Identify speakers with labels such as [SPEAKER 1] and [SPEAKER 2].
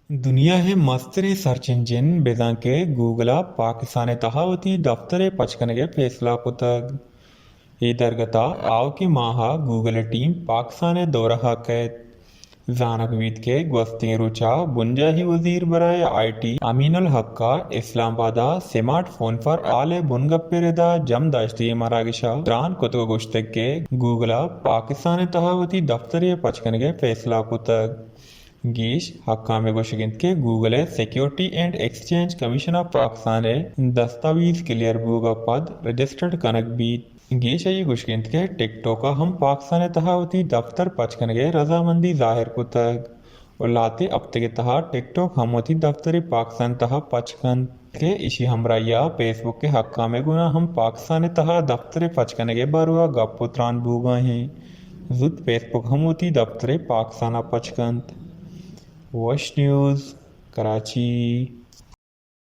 [SPEAKER 1] दुनिया है मस्तरे search engine बेदांके Google Pakistan तहावती दफ्तर पचकनगे फैसला कुतग ಈ ದರ್ಗತಾ ಆವಕಿ ಮಾಹ ಗೂಗಲ್ ಟೀಮ್ ಪಾಕಿಸ್ತಾನ ದೌರಹ ಕೈತ್ जानकवीद के ग्वस्ती रुचा बुंजाही वजीर बराए आईटी अमीनुल हक का इस्लामाबाद स्मार्टफोन पर आले बुनगप्पेरेदा जम दाश्ती मरागिशा त्रान कुतुग गुश्तक के गूगल पाकिस्तान तहावती दफ्तर पचकन के फैसला कुतग गीश हक्का में गुशगिंत के Google security and exchange commission of Pakistan दस्तावेज क्लियर बूगा पद रजिस्टर्ड कनक बीत गीशई गुशगिंत के टिकटॉक हम पाकिस्तान तहावती दफ्तर पचकन के रजामंदी जाहिर कुतग और लाते अब के तहा टिकटॉक हमोती दफ्तर पाकिस्तान तहा पचकन के इसी हमराइया फेसबुक के हक्का में गुना हम पाकिस्तान तहा दफ्तर पचकन के बारुआ गपुत्रान भूगा हैं जुद फेसबुक हमोती दफ्तर पाकिस्तान पचकन वश न्यूज़ कराची।